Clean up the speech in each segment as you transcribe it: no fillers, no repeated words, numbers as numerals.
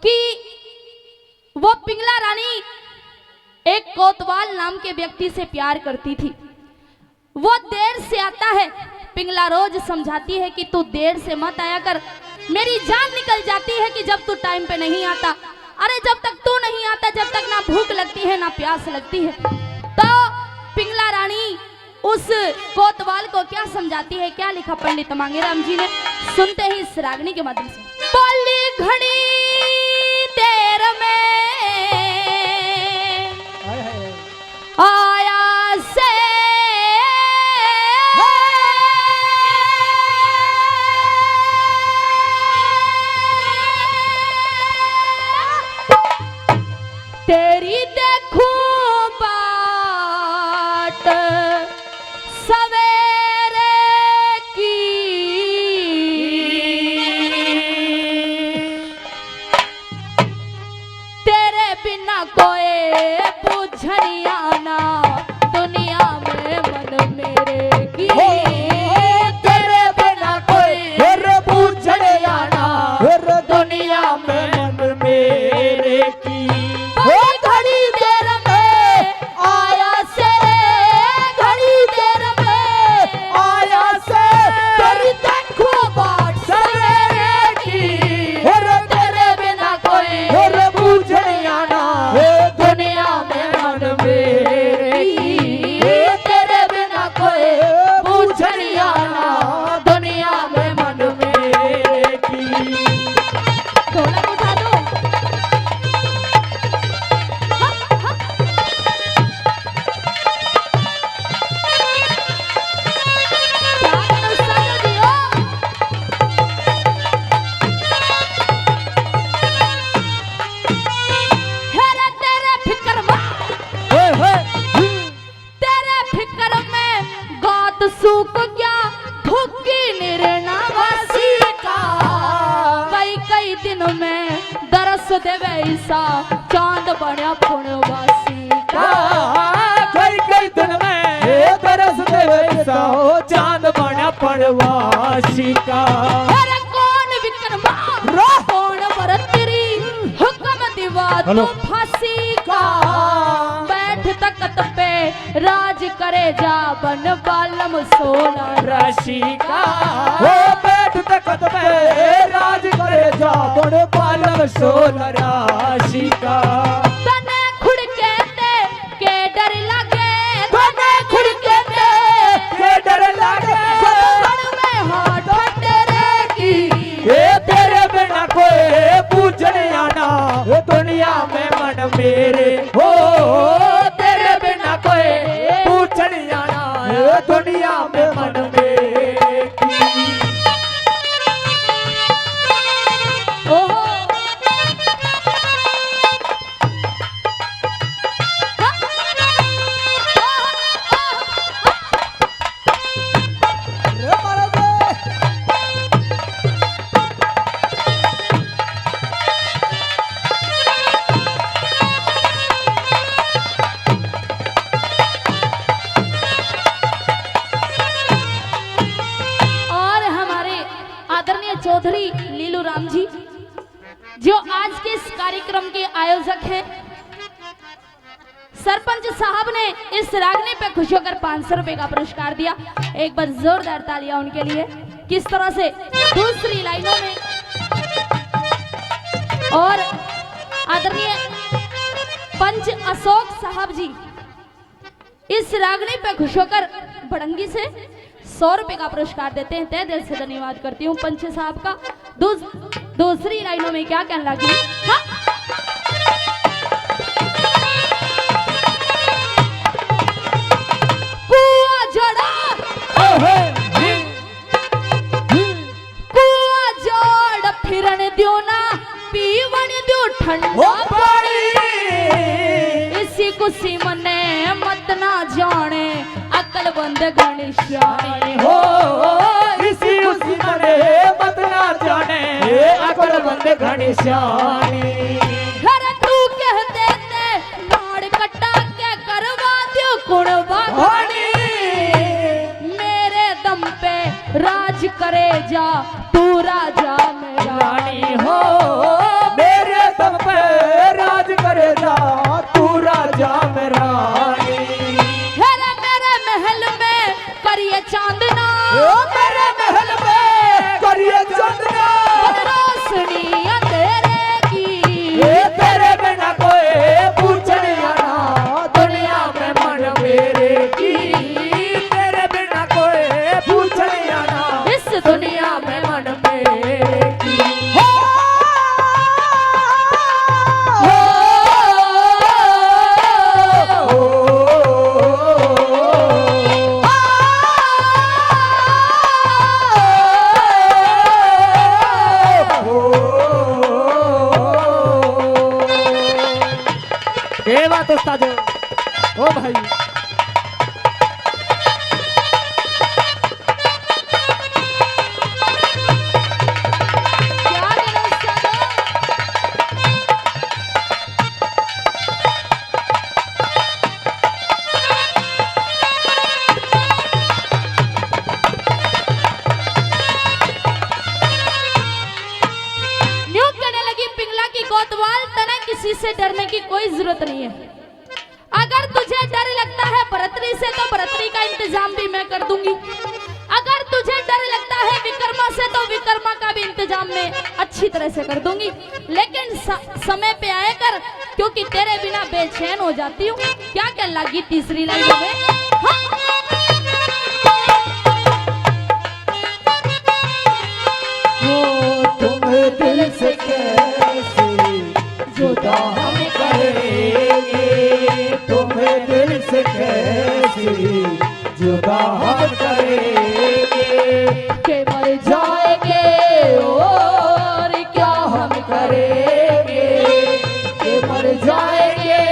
कि वो पिंगला रानी एक कोतवाल नाम के व्यक्ति से प्यार करती थी। वो देर से आता है, पिंगला रोज समझाती है कि तू देर से मत आया कर, मेरी जान निकल जाती है कि जब तू टाइम पे नहीं आता। अरे जब तक तू नहीं आता, जब तक ना भूख लगती है ना प्यास लगती है। तो पिंगला रानी उस कोतवाल को क्या समझाती है, क्या लिखा पंडित मांगेराम जी ने, सुनते ही इस रागनी के माध्यम से। बोली घड़ी देर में आया से तेरी देखूं बाट सवेरे की, तेरे बिना कोई बुझनिया ना दुनिया में मन मेरे की, तेरे बिना कोई बुझनिया ना दुनिया में मन मेरे की। घड़ी देर में आया से, घड़ी देर में आया से तेरी देखो बाट सवेरे की, तेरे बिना कोई बुझनिया ना दुनिया में मन मेरे की। तेरे बिना कोई बुझनिया ना दुनिया में मन मेरे की। ढोलक उठा दो। सूख गया भूखी निर्णवासी का, कई कई दिन में दरस देवे ईसा चांद बना पुण्यवासी का। कई कई दिन में तरस देवे सा चांद बना पड़वासी का। अरे कौन विक्रमा कौन बरतरी हुक्म दिवा तू फांसी का, बैठ तकत पे राज करे जा बन बालम सोना राशि का। वो बैठ तकत पे राज करे जा बन बालम सोना राशि का। तने खुड़के ते के डर लगे, तने खुड़के ते के डर लगे, बड़ में हाथ तेरे की, तेरे बिना कोई पूजने आना दुनिया में मन मेरे हो। तेरे बिना कोई पूजने आना दुनिया में मन मेरे की। ओहो चौधरी लीलू राम जी जो आज के इस कार्यक्रम के आयोजक हैं, सरपंच साहब ने इस रागनी पे खुश होकर 500 रुपए का पुरस्कार दिया। एक बार जोरदार तालियां उनके लिए। किस तरह से दूसरी लाइनों में और आदरणीय पंच अशोक साहब जी इस रागनी पे खुश होकर भड़ंगी से 100 रुपए का पुरस्कार देते हैं। तहे दिल से धन्यवाद करती हूँ पंच साहब का। दूसरी लाइनों में क्या कहने लगी, हाँ? पुआ जड़ा पुआ जड़ फिरन दियो ना पीवन दियो ठंडा पानी, इसी कुसी मने मत ना जाने अकल बंद गणेशानी हो। इसी उसी मने मत ना जाने अकल बंद घनिश्यानी। घर तू कह देते नाड़ कटा के करवा दियो कुड़वा घानी, मेरे दम पे राज करे जा तू राजा में रानी हो। मेरे करिए चांदना, मेरे महल में करिए चांदना, रोशनी अंधेरे की, तेरे बिना कोई पूछने आना दुनिया में मन मेरे की, तेरे बिना कोई पूछने आना इस दुनिया में मन मेरे की। ये बात उस्ताद ओ भाई, क्या करो उस्ताद? न्यू कहने लगी पिंगला की कोतवाल, तने किसी से डरने की कोई जरूरत नहीं है। अगर तुझे डर लगता है बरतरी से तो बरतरी का इंतजाम भी मैं कर दूंगी। अगर तुझे डर लगता है विक्रमा से तो विक्रमा का भी इंतजाम मैं अच्छी तरह से कर दूंगी। लेकिन समय पे आए कर, क्योंकि तेरे बिना बेचैन हो जाती हूँ। क्या कर लगी तीसरी लाइन में? हाँ। तुम्हें दिल से कैसे जुदा हम करेंगे, तुम्हें दिल से कैसे जुदा हम करेंगे, के मर जाएंगे और क्या हम करेंगे, कि मर जाएंगे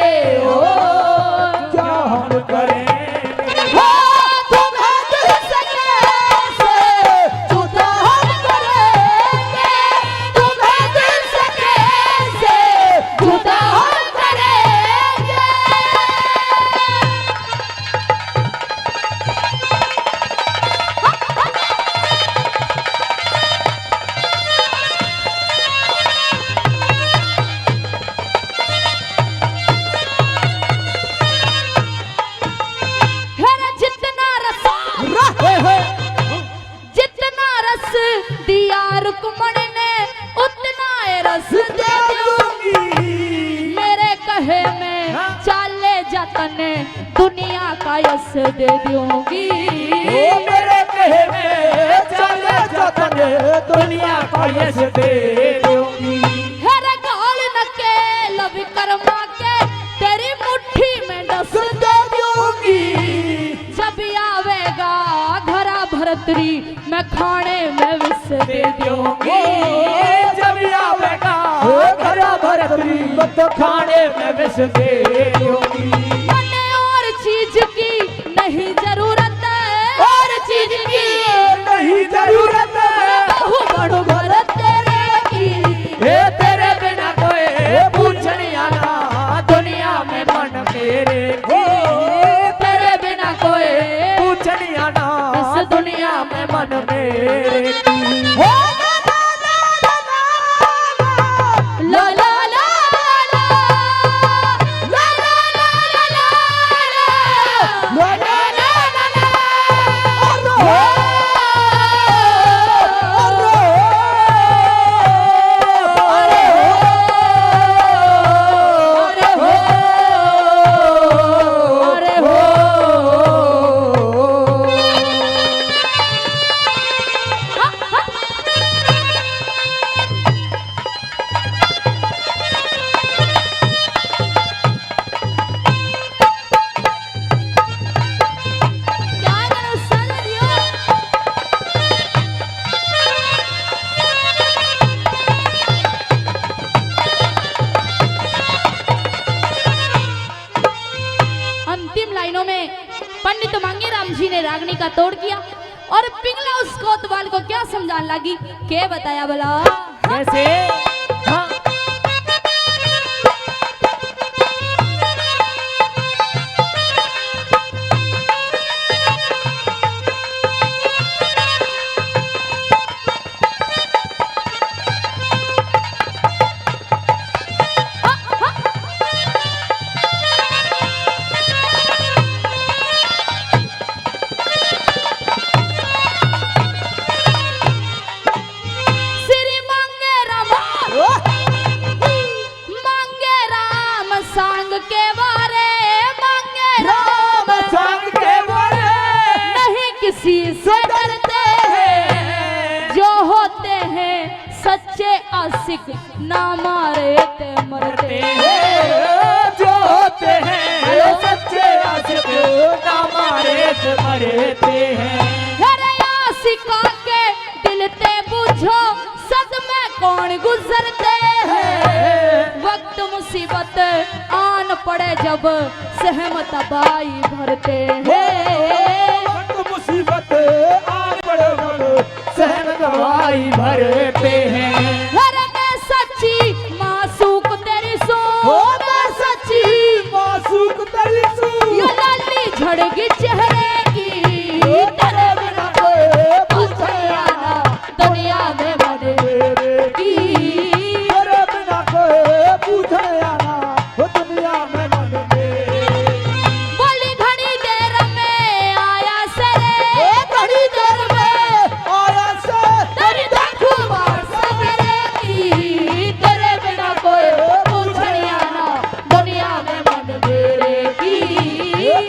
और क्या हम करेंगे। तुम्हें दिल से कैसे जुदा हम करेंगे, तुम्हें दिल से कैसे जुदा हम करेंगे। है जितना रस, जितना रस दिया रुक्मण ने उतना रस दे दूंगी। मेरे कहे में चाले जतने दुनिया का यश दे दूंगी। ओ मेरे कहे में चले जतने दुनिया का यश दे दूंगी। हेरे गाल नकेल विक्रमा के तेरी मुट्ठी में डस दे दूंगी। जब आवेगा घरा भरतरी मैं खाने में विष दे दूंगी। जब आवेगा घरा भरतरी तो खाने में विष दे दूंगी। मने और चीज की नहीं जरूरत है, और चीज की नहीं जरूरत है, बहु बड़ो भरत तेरे की। हे तेरे बिना कोई पूछने आना दुनिया में मन मेरे की। तेरे बिना कोई पूछने आना इस दुनिया में मन मेरे की। ला ला ला ला ला ला ला ला ला ला पंडित मांगीराम जी ने रागनी का तोड़ किया और पिंगला उस कोतवाल को क्या समझाने लगी, के बताया भला कैसे? हाँ। किसी से डरते हैं, जो होते हैं सच्चे आशिक ना मारे ते मरते हैं, जो होते हैं सच्चे आशिक ना मारे ते मरते हैं। अरे आशिका के दिल ते बुझो सदमे कौन गुजरते हैं, वक्त मुसीबत आन पड़े जब सहम तबाही भरते हैं, वक्त मुसीबत आन पड़े जब सहम तबाही भरते हैं। अरे मैं सच्ची मासूक तेरी सो, मैं सच्ची मासूक तेरी सो, ये लाली झड़गी चेहरे की, तेरे बिना पूछे आना दुनिया में बने की, तेरे बिना कोई पूछे आना वो दुनिया में मन में। बोली घड़ी देर में आया से रे, घड़ी देर में आया से तेरी देखो बार सवेरे की, तेरे बिना कोई पूछे आना दुनिया में मन मेरे की।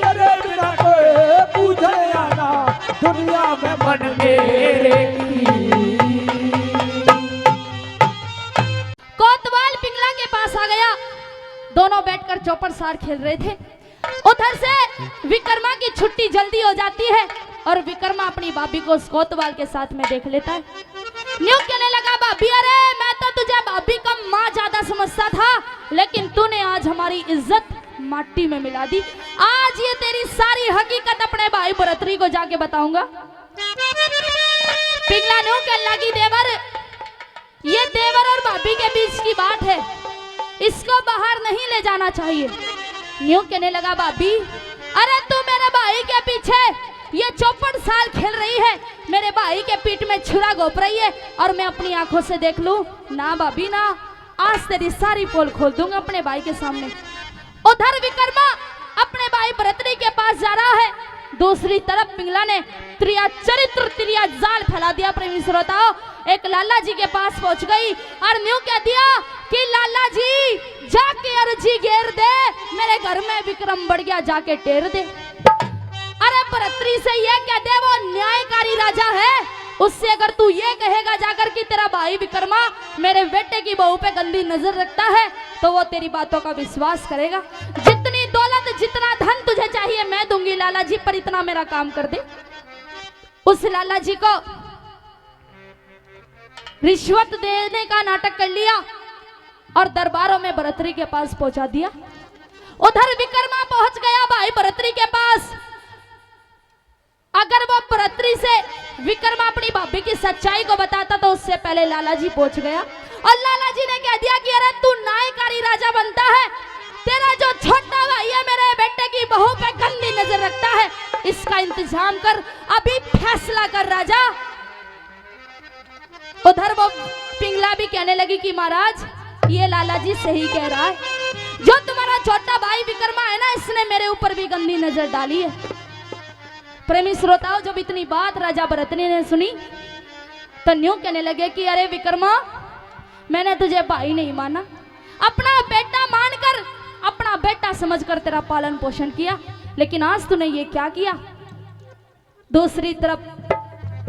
तेरे बिना कोई पूछे आना दुनिया में मन मेरे की। कोतवाल पिंगला के पास आ गया, दोनों बैठकर चौपड़ सार खेल रहे थे। उधर से विक्रमा की छुट्टी जल्दी हो जाती है और विक्रमा अपनी भाभी को उस कोतवाल के साथ में देख लेता है। न्यू कहने लगा, भाभी अरे मैं तो तुझे भाभी का माँ ज्यादा समझता था, लेकिन तूने आज हमारी इज्जत माटी में मिला दी। आज ये तेरी सारी हकीकत अपने भाई भरतरी को जाके बताऊंगा। पिंगला न्यू कहने लगी, देवर ये देवर और भाभी के बीच की बात है, इसको बाहर नहीं ले जाना चाहिए। न्यू कहने लगा, भाभी अरे तू मेरे भाई के पीछे ये चौपड़ साल खेल रही है, मेरे भाई के पीठ में छुरा घोप रही है और मैं अपनी आंखों से देख लूं? ना भाभी ना, आज तेरी सारी पोल खोल दूंगा अपने भाई के सामने। उधर विक्रमा अपने भाई भरतरी के पास जा रहा है, दूसरी तरफ पिंगला ने त्रिया चरित्र त्रिया जाल फैला दिया। प्रेमी श्रोताओं, एक लाला जी के पास पहुंच गई और न्यू कह दिया कि लाला जी जाके अर्जी घेर दे, मेरे घर में विक्रम बढ़ गया, जाके टेर दे। अरे भरतरी से ये कह दे, वो न्यायकारी राजा है, उससे अगर तू ये कहेगा जाकर कि तेरा भाई विक्रमा मेरे बेटे की बहू पे गंदी नजर रखता है, तो वो तेरी बातों का विश्वास करेगा। जितनी दौलत जितना धन तुझे चाहिए मैं दूंगी लाला जी, पर इतना मेरा काम कर दे। उस लाला जी को रिश्वत देने का नाटक कर लिया और दरबारों में भरतरी के पास पहुंचा दिया। उधर विक्रमा पहुंच गया भाई भरतरी के पास। अगर वो भरतरी से विक्रमा अपनी भाभी की सच्चाई को बताता तो उससे पहले लाला जी पहुंच गया और लाला जी ने कह दिया कि अरे तू नायकारी राजा बनता है, तेरा जो छोटा भाई है मेरे बेटे की बहू पे गंदी नजर रखता है, इसका इंतजाम कर, अभी फैसला कर राजा। उधर वो पिंगला भी कहने लगी कि महाराज ये लाला जी सही कह रहा है, जो तुम्हारा छोटा भाई विक्रमा है ना, इसने मेरे ऊपर भी गंदी नजर डाली है। प्रेमी श्रोताओं, जब इतनी बात राजा भरतरी ने सुनी तो न्यू कहने लगे कि अरे विक्रमा मैंने तुझे भाई नहीं माना, अपना बेटा मानकर अपना बेटा समझकर तेरा पालन पोषण किया, लेकिन आज तूने ये क्या किया। दूसरी तरफ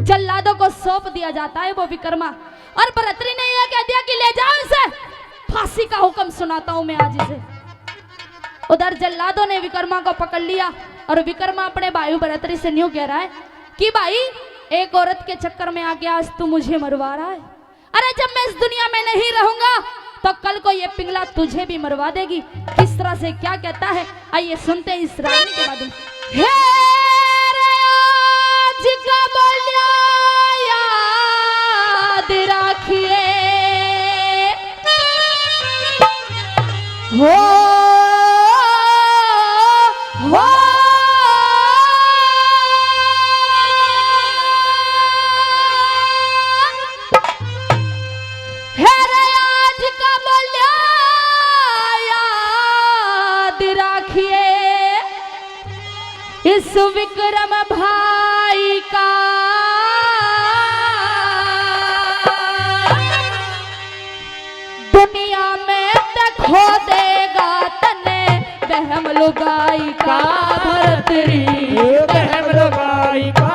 जल्लादों को सौंप दिया जाता है वो विक्रमा, और भरतरी ने यह कह दिया कि ले जाओ इसे, फांसी का हुक्म सुनाता हूं मैं आज इसे। उधर जल्लादों ने विक्रमा को पकड़ लिया और विक्रमा अपने भाई भरतरी से न्यू कह रहा है कि भाई एक औरत के चक्कर में आके आज तू मुझे मरवा रहा है, अरे जब मैं इस दुनिया में नहीं रहूंगा तो कल को ये पिंगला तुझे भी मरवा देगी। किस तरह से क्या कहता है, आइए सुनते हैं इस रानी के बाद। हे आज का बोलिया याद रखिए, हो इस विक्रम भाई का दुनिया में खो देगा तने, बहम लुगाई का भरतरी, बहम लुगाई का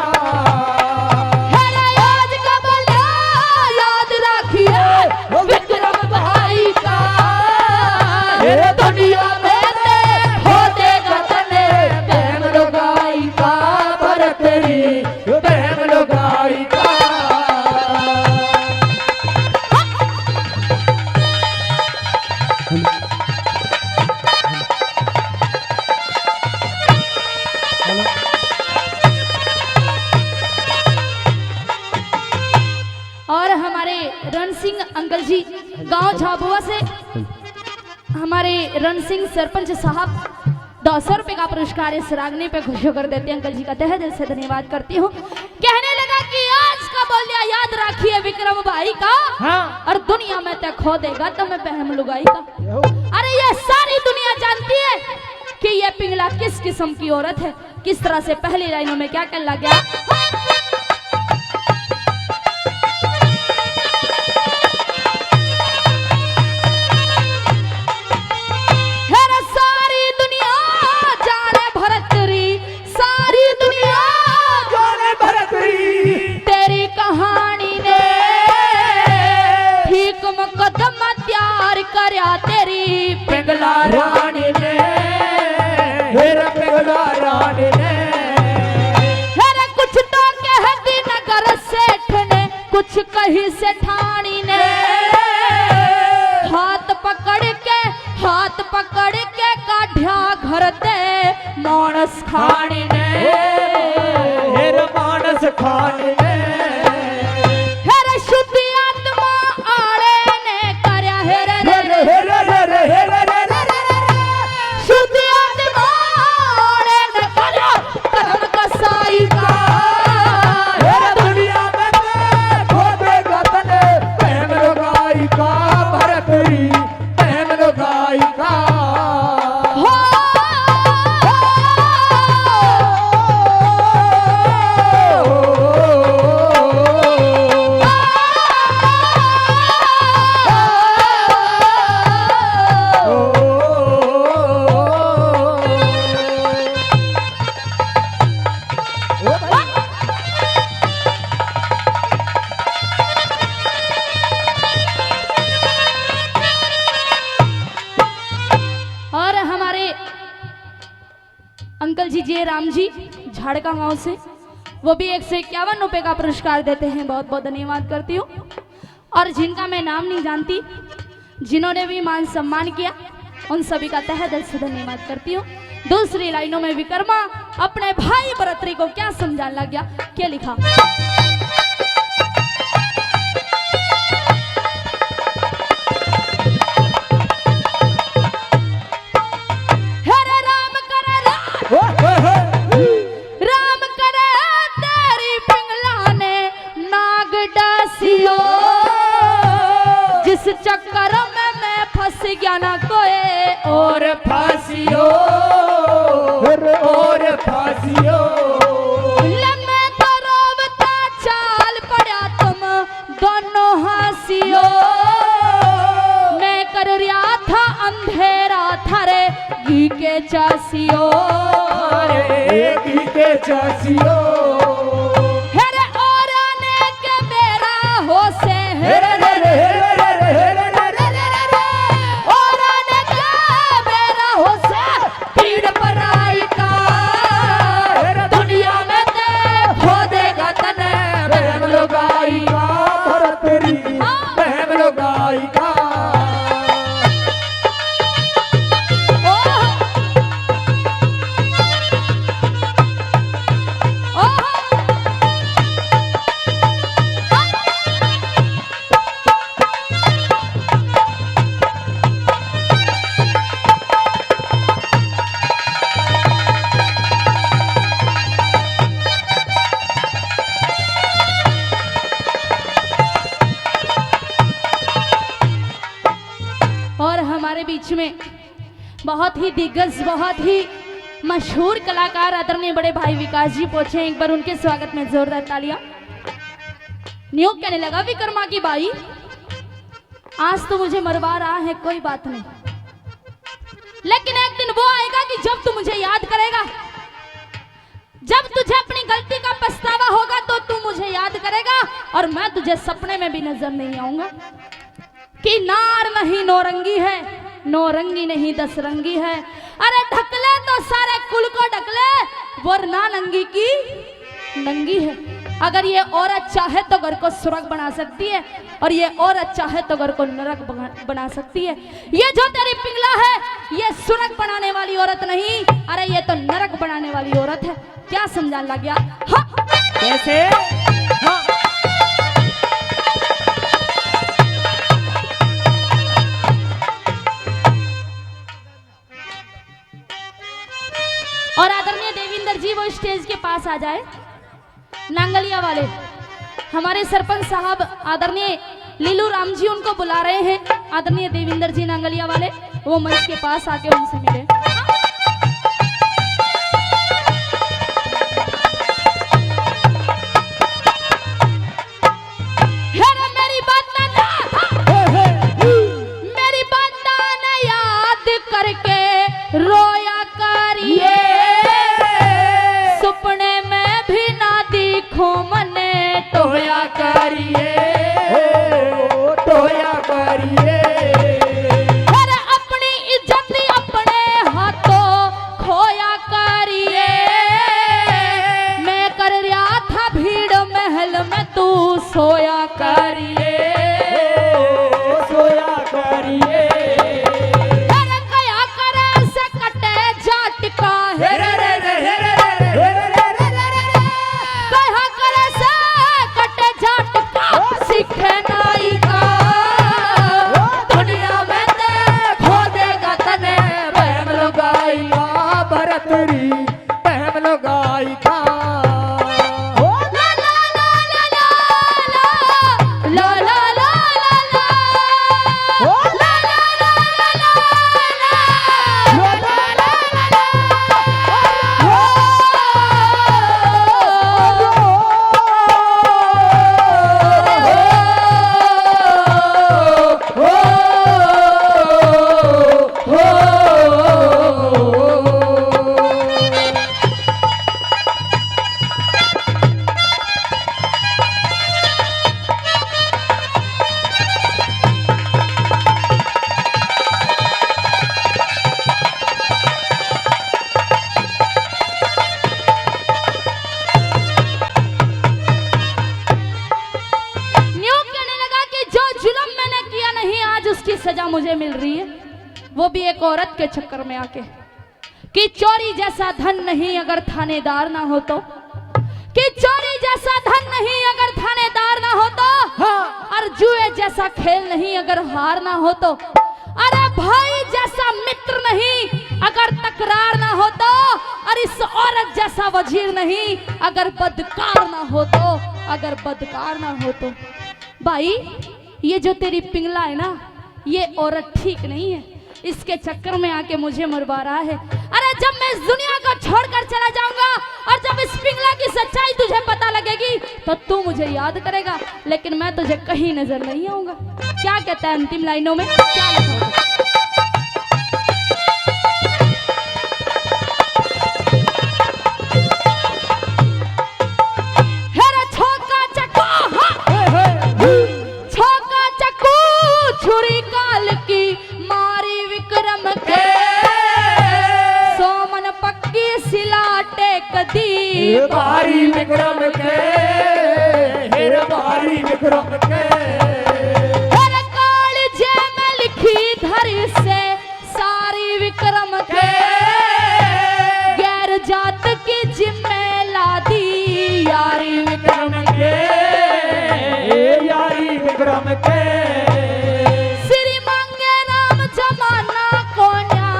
रण सिंह अंकल जी गांव झाबुआ से हमारे रण सिंह सरपंच साहब 200 रुपए का पुरस्कार इस रागनी पे खुश होकर देते हैं। अंकल जी का तहे दिल से धन्यवाद करती हूँ। कहने लगा कि आज का बोलिया याद रखिए विक्रम भाई का, हाँ। और दुनिया में तक खो देगा तो मैं बहम लुगाई का। अरे ये सारी दुनिया जानती है कि ये पिंगला किस किस्म की औरत है। किस तरह से पहली लाइनों में क्या कहने लग गया, तेरी पिंगला रानी ने, हेरा पिंगला रानी ने, हेरा कुछ तो कहती नगर सेठ ने, कुछ कही से ठाणी ने, हाथ पकड़ के काढ़्या घर ते मानस खानी ने, हेरा मानस खानी ने, हेरा शुद्ध आत्मा आड़े ने करया हेरे अंकल जी जय राम जी झाड़का गांव से, वो भी 151 रुपए का पुरस्कार देते हैं। बहुत बहुत धन्यवाद करती हूँ। और जिनका मैं नाम नहीं जानती, जिन्होंने भी मान सम्मान किया, उन सभी का तहे दिल से धन्यवाद करती हूँ। दूसरी लाइनों में विक्रमा अपने भाई भरतरी को क्या समझाने लग गया, क्या लिखा, राम करे तेरी पिंगला ने नाग डासियो, जिस चक्कर में मैं फंस गया ना कोई और फांसियो, और फांसियो, लम्बे तो रोबता चाल पड़ा तुम दोनों हंसियो, मैं कर रहा था अंधेरा थारे घी के चासियो, घी के चासियो, हेरे और आने के मेरा हो से हेरे और आने के मेरा हो से पीड़ पर आई का, दुनिया में देखो देगा तने बहन लोगाई का, भरतरी बहन लोगाई का, बीच में बहुत ही दिग्गज, बहुत ही मशहूर कलाकार आदरणीय बड़े भाई विकास जी पहुंचे। एक बार उनके स्वागत में जोरदार तालियां। न्यू कहने लगा विक्रमा की बाई, आज तो मुझे मरवा रहा है, कोई बात नहीं, लेकिन एक दिन वो आएगा कि जब तू मुझे याद करेगा, जब तुझे अपनी गलती का पछतावा होगा तो तू मुझे याद करेगा, और मैं तुझे सपने में भी नजर नहीं आऊंगा कि नार नहीं नौरंगी है, नौरंगी नहीं 10 रंगी है। अरे ढकले तो सारे कुल को ढकले, वरना नंगी की नंगी है। अगर ये औरत चाहे तो घर को सुरग बना सकती है, और ये औरत चाहे तो घर को नरक बना सकती है। ये जो तेरी पिंगला है, ये सुरग बनाने वाली औरत नहीं, अरे ये तो नरक बनाने वाली औरत है। क्या समझाने लग गया? हाँ। कैसे? हाँ। पास आ जाए। नांगलिया वाले हमारे सरपंच साहब आदरणीय लीलू राम जी उनको बुला रहे हैं। आदरणीय देविंदर जी नांगलिया वाले वो मंच के पास आके उनसे मिले। रोया करिए सुपने में भी ना दिखो मने टोया करिए टोया करिए। अरे अपनी इज्जत अपने हाथों खोया करिए। मैं कर रहा था भीड़ महल में तू सोया करिए सोया करिए। सजा मुझे मिल रही है वो भी एक औरत के चक्कर में आके कि चोरी जैसा धन नहीं अगर थानेदार ना हो तो, कि चोरी जैसा धन नहीं अगर थानेदार ना हो तो, हाँ। और जुए जैसा खेल नहीं अगर हार ना हो तो, अरे भाई जैसा मित्र नहीं अगर तकरार ना हो तो, और इस औरत जैसा वजीर नहीं अगर बदकार ना हो तो, अगर बदकार ना हो तो। भाई ये जो तेरी पिंगला है ना ये औरत ठीक नहीं है, इसके चक्कर में आके मुझे मरवा रहा है। अरे जब मैं इस दुनिया को छोड़कर चला जाऊंगा और जब इस पिंगला की सच्चाई तुझे पता लगेगी तो तू मुझे याद करेगा, लेकिन मैं तुझे कहीं नजर नहीं आऊंगा। क्या कहता है अंतिम लाइनों में, क्या लिखा होगा? भारी विक्रम के हेर भारी विक्रम के हर कालजे में लिखी धरी से सारी विक्रम के गैर जात की जिम्मे लादी यारी विक्रम के यारी विक्रम के श्री मांगे राम जमाना को न्याय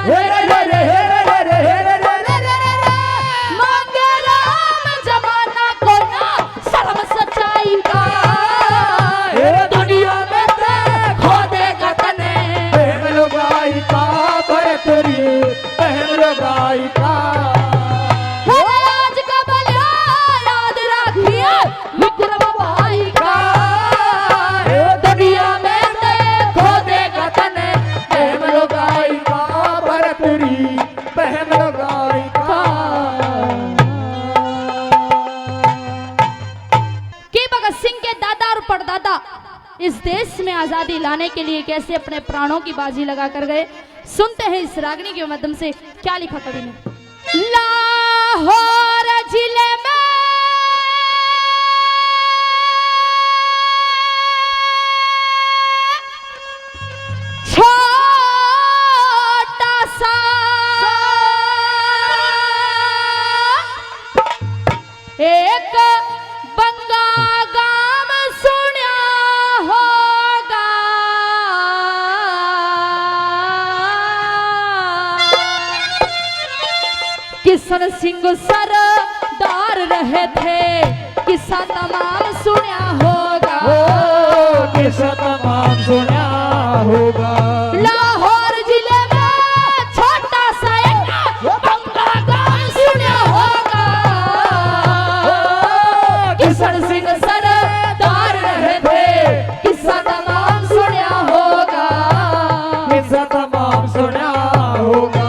इस देश में आजादी लाने के लिए कैसे अपने प्राणों की बाजी लगा कर गए। सुनते हैं इस रागनी के माध्यम से क्या लिखा कवि ने। लाहौर जिले में छोटा सा एक बंगा गांव सुना होगा, किशन सिंह सरदार तार रहे थे, किस्सा तमाम सुना होगा। किस्सा तमाम सुना होगा। लाहौर जिले में छोटा सा एक बंगला गांव सुना होगा। किशन सिंह सरदार रहे थे, किस्सा तमाम सुना होगा। किस्सा तमाम सुना होगा।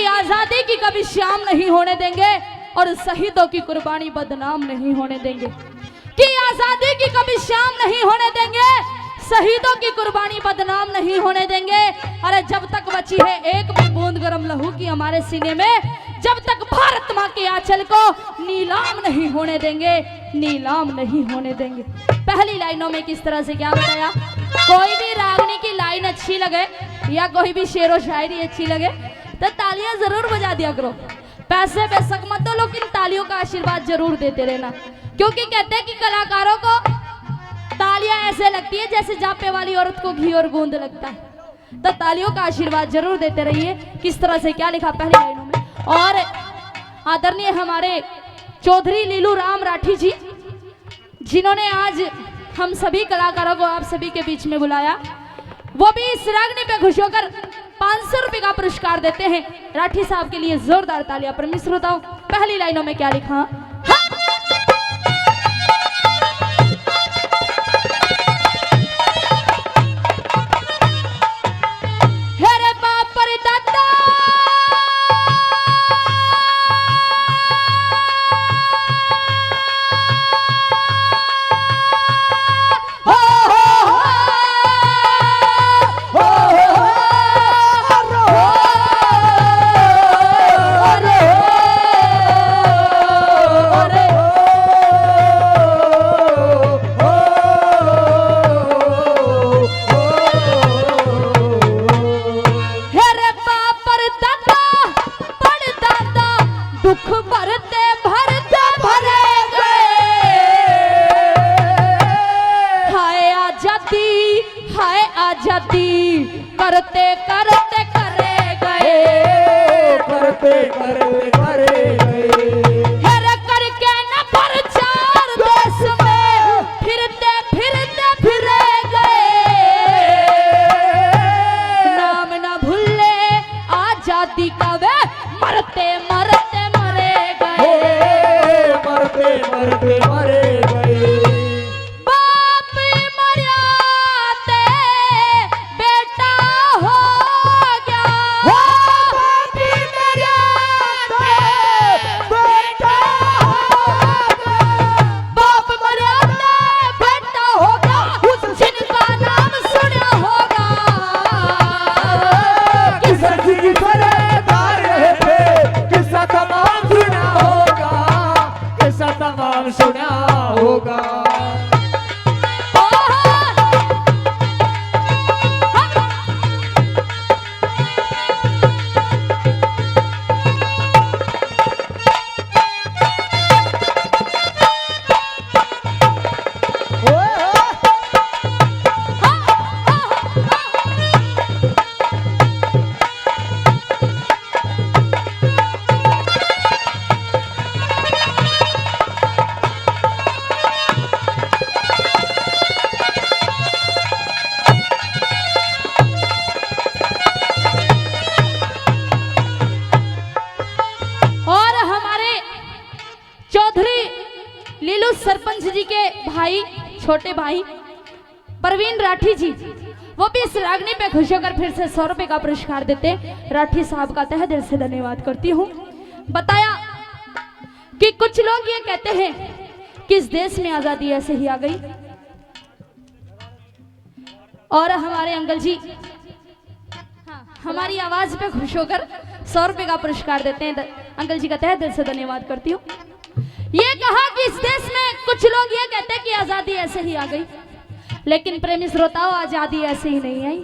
आजादी की कभी शाम नहीं होने देंगे और शहीदों की कुर्बानी बदनाम नहीं होने देंगे। कि आजादी की कभी शाम नहीं होने देंगे, शहीदों की कुर्बानी बदनाम नहीं होने देंगे। अरे जब तक बची है एक भी बूंद गरम लहू की हमारे सीने में, जब तक भारत माँ के आंचल को नीलाम नहीं होने देंगे, नीलाम नहीं होने देंगे। पहली लाइनों में किस तरह से क्या बताया, कोई भी रागनी की लाइन अच्छी लगे या कोई भी शेर व शायरी अच्छी लगे तो तालियां जरूर बजा दिया करो। पैसे बेशक मत दो, लेकिन तालियों का आशीर्वाद जरूर देते रहना, क्योंकि कहते हैं कि कलाकारों को तालियां ऐसे लगती है जैसे जापे वाली औरत को घी और गूंद लगता है। तो तालियों का आशीर्वाद जरूर देते रहिए। किस तरह से क्या लिखा पहली लाइनों में। और आदरणीय हमारे चौधरी लीलू राम राठी जी, जिन्होंने आज हम सभी कलाकारों को आप सभी के बीच में बुलाया, वो भी इस रागनी पे खुश होकर 500 रुपए का पुरस्कार देते हैं। राठी साहब के लिए जोरदार तालियां। पर मिस श्रोताओं, पहली लाइनों में क्या लिखा, हेरे बाप रे दादा, करते करते करे गए, करते करते करे गए। हेरा करके न प्रचार देश में, फिरते फिरते फिरे गए। नाम न भूले आजादी का वे, मरते मरते मरे गए। मरते मरते मरे गए। तमाम सुना होगा। सरपंच जी के भाई, छोटे भाई परवीन राठी जी, वो भी इस रागनी पे खुश होकर फिर से 100 रुपए का पुरस्कार देते। राठी साहब का तहे दिल से धन्यवाद करती हूँ। बताया कि कुछ लोग ये कहते हैं कि इस देश में आजादी ऐसे ही आ गई, और हमारे अंकल जी हमारी आवाज पे खुश होकर 100 रुपए का पुरस्कार देते हैं। अंकल जी का तहे दिल से धन्यवाद करती हूँ। ये कहा कि इस देश में कुछ लोग ये कहते हैं कि आजादी ऐसे ही आ गई, लेकिन प्रेमी श्रोताओं, आजादी ऐसे ही नहीं आई।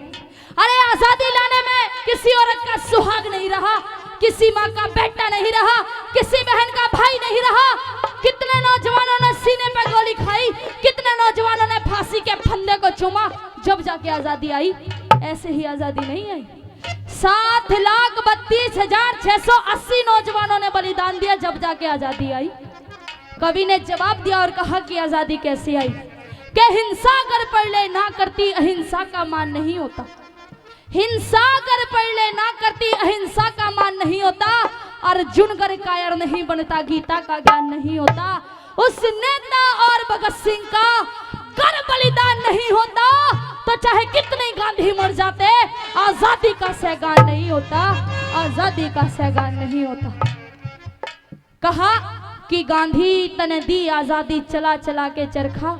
अरे आजादी लाने में में किसी औरत का सुहाग नहीं रहा, किसी माँ का बेटा नहीं रहा, किसी बहन का भाई नहीं रहा। कितने नौजवानों ने सीने पे गोली खाई, कितने नौजवानों ने फांसी के फंदे को चूमा। जब जाके आजादी आई, ऐसे ही आजादी नहीं आई। 7,32,680 नौजवानों ने बलिदान दिया, जब जाके आजादी आई। कवि ने जवाब दिया और कहा कि आजादी कैसे आई, कि हिंसा कर पढ़ ले ना करती अहिंसा का मान नहीं होता। हिंसा कर पढ़ ले ना करती अहिंसा का मान नहीं होता। अर्जुन कर कायर नहीं बनता, गीता का ज्ञान नहीं होता। उस नेता और भगत सिंह का कर बलिदान नहीं होता, तो चाहे कितने गांधी मर जाते, आजादी का सैगान नहीं होता, आजादी का सैगान नहीं होता। कहा कि गांधी तने दी आजादी चला चला के चरखा,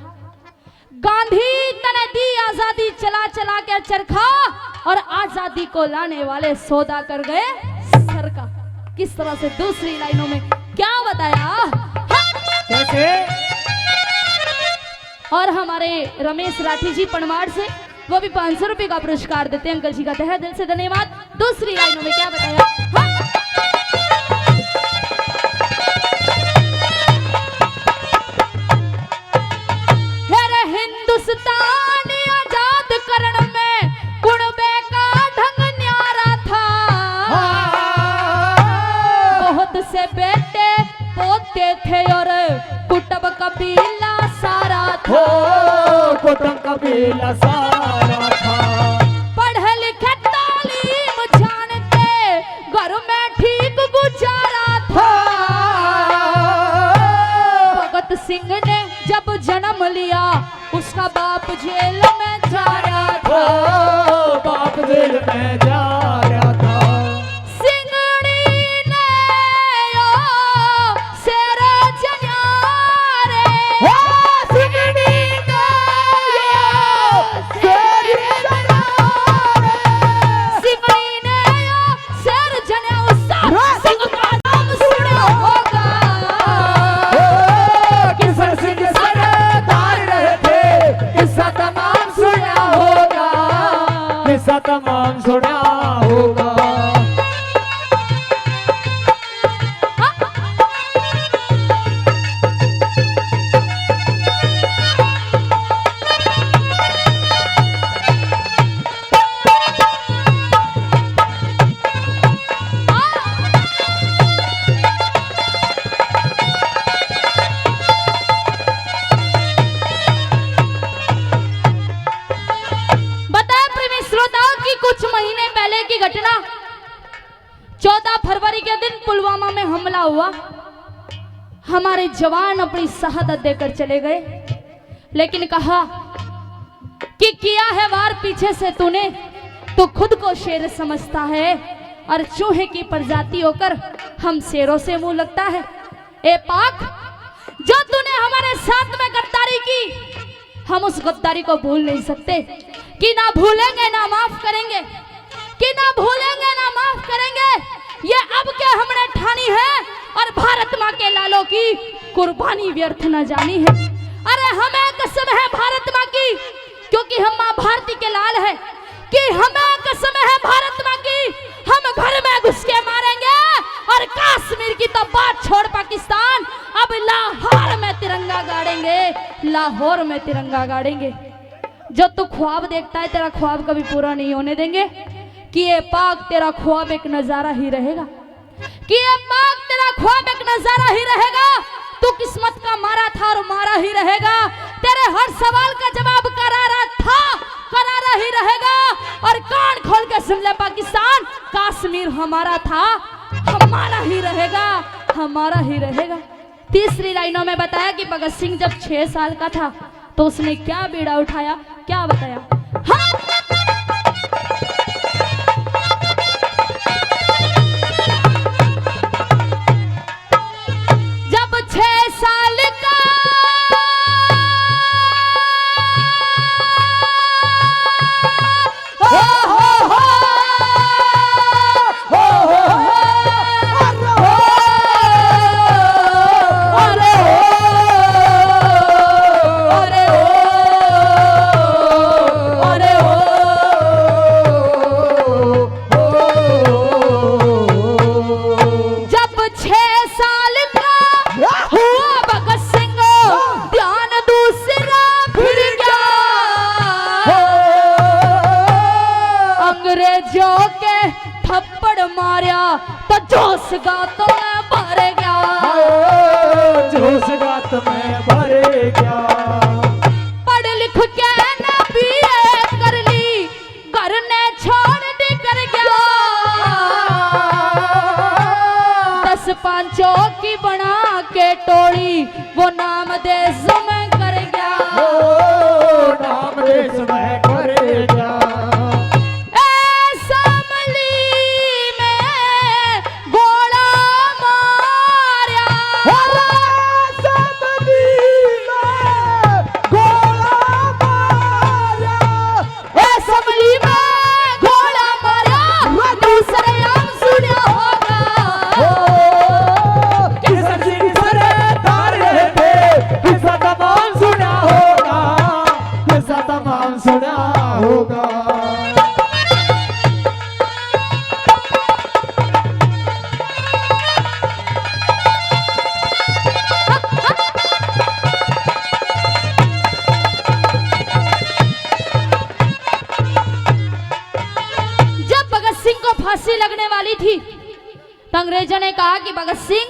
गांधी तने दी आजादी चला चला के चरखा, और आजादी को लाने वाले सौदा कर गए सर का। किस तरह से दूसरी लाइनों में क्या बताया, कैसे? और हमारे रमेश राठी जी पनवाड़ से वो भी 500 रुपए का पुरस्कार देते हैं। अंकल जी का तहे दिल से धन्यवाद। दूसरी लाइनों में क्या बताया, हिंदुस्तान आजाद करण में कुणबे का ढंग न्यारा था। बहुत से बेटे पोते थे और कुटुंब कबीला सारा था। कुटुंब कबीला सारा था। पढ़े लिखे तालीम जानते घर में ठीक गुजारा था। भगत सिंह ने जब जन्म लिया, उसका बाप जेल में जा रहा था। बाप जेल में जा रहा था। सिंगड़ी ने यो शेर जन्यारे, सिंगड़ी ने यो शेर जन्यारे, सिंगड़ी ने यो शेर जन्या। उस सिंह का नाम सुना होगा, किशन सिंह सरदार रहे थे, किस्सा तमाम सुना होगा, किस्सा तमाम सुना होगा। कुछ महीने पहले की घटना, 14 फरवरी के दिन पुलवामा में हमला हुआ। हमारे जवान अपनी शहादत देकर चले गए, लेकिन कहा कि किया है वार पीछे से तूने, तो खुद को शेर समझता है, और चूहे की प्रजाति होकर हम शेरों से मुंह लगता है। ए पाक, जो तूने हमारे साथ में गद्दारी की, हम उस गद्दारी को भूल नहीं सकते, कि ना भूलेंगे ना माफ करेंगे, कि ना भूलेंगे ना माफ करेंगे। ये अब के हमने ठानी है, और भारत माँ के लालों की कुर्बानी व्यर्थ न जानी है। अरे हमें कसम है भारत माँ की, क्योंकि हम माँ भारती के लाल है, कि हमें कसम है भारत माँ की, हम घर में घुस के मारेंगे। और कश्मीर की तो बात छोड़ पाकिस्तान, अब लाहौर में तिरंगा गाड़ेंगे, लाहौर में तिरंगा गाड़ेंगे। जो तू ख्वाब देखता है, तेरा ख्वाब कभी पूरा नहीं होने देंगे, कि ये पाक तेरा ख्वाब एक नजारा ही रहेगा, कि ये पाक तेरा ख्वाब एक नजारा ही रहेगा। तू किस्मत का मारा था और मारा ही रहेगा। तेरे हर सवाल का जवाब करारा था, करारा ही रहेगा। और कान खोल के सुन ले पाकिस्तान, कश्मीर हमारा था, हमारा ही रहेगा, हमारा ही रहेगा। तीसरी लाइनों में बताया कि भगत सिंह जब 6 साल का था, तो उसने क्या बीड़ा उठाया, क्या बताया। जब 6 साल का अरे ओ 6 साल का हुआ भगत सिंह, ध्यान दूसरा फिर गया। अंग्रेजों के थप्पड़ मारा तो जोश गातों में भर गया। जोश गात में भर गया। पढ़ लिख के न बीए कर ली, घर ने छोड़ दी कर गया। 10 पांचों की बना के टोली वो नाम देश में कर गया। नाम देश में कर गया। सुना होगा। जब भगत सिंह को फांसी लगने वाली थी तो अंग्रेजों ने कहा कि भगत सिंह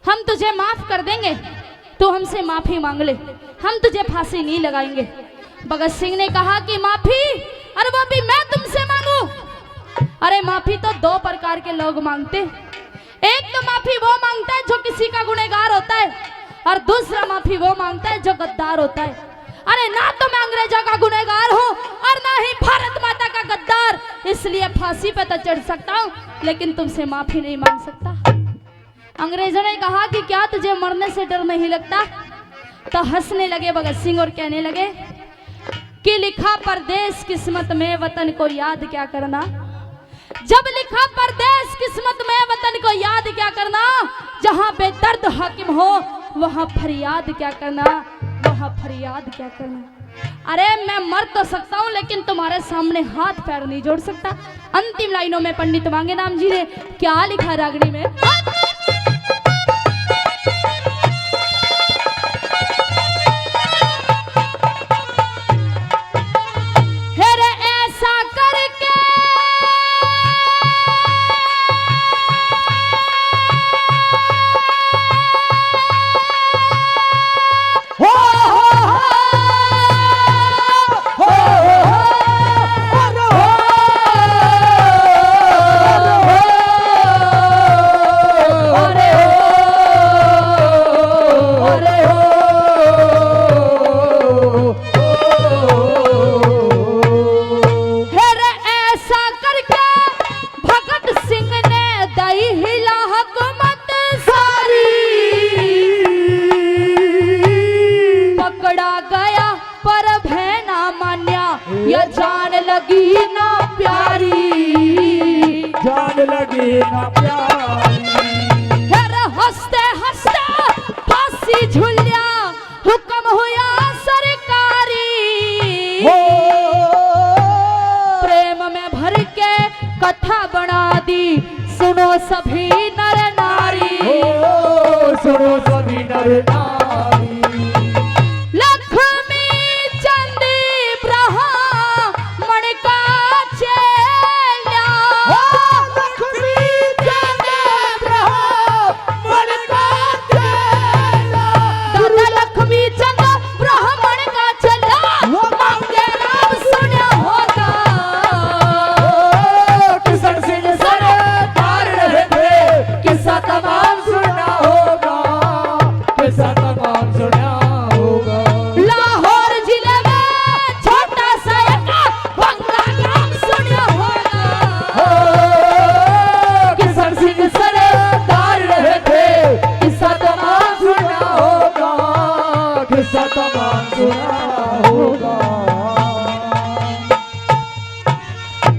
हम तुझे माफ कर देंगे, तू हमसे माफी मांग ले, हम तुझे फांसी नहीं लगाएंगे। भगत सिंह ने कहा कि माफी, अरे वो भी मैं तुमसे मांगू? अरे माफी तो 2 प्रकार के लोग मांगते। एक तो माफी वो मांगता है जो किसी का गुनहगार होता है, और दूसरा माफी वो मांगता है जो गद्दार होता है। अरे ना तो मैं अंग्रेजों का गुनहगार हूँ और ना ही भारत माता का गद्दार, इसलिए फांसी पे तो चढ़ सकता हूँ लेकिन तुमसे माफी नहीं मांग सकता। अंग्रेजों ने कहा कि क्या तुझे मरने से डर नहीं लगता? तो हंसने लगे भगत सिंह और कहने लगे कि लिखा परदेश किस्मत में वतन को याद क्या करना। जब लिखा परदेश किस्मत में वतन को याद क्या करना, जहां बेदर्द हाकिम हो वहां फरियाद क्या करना, वहां फरियाद क्या करना। अरे मैं मर तो सकता हूं लेकिन तुम्हारे सामने हाथ पैर नहीं जोड़ सकता। अंतिम लाइनों में पंडित मांगेराम जी ने क्या लिखा रागनी में, या जान लगी ना प्यारी, जान लगी ना प्यारी। हंसते हंसते फांसी झूलिया, हुक्म हुआ सरकारी। प्रेम में भर के कथा बना दी, सुनो सभी नर नारी, सुनो सभी नर नारी।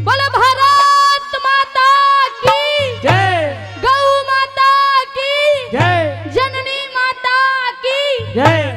बोलो भारत माता की जय, गौ माता की जय, जननी माता की जय।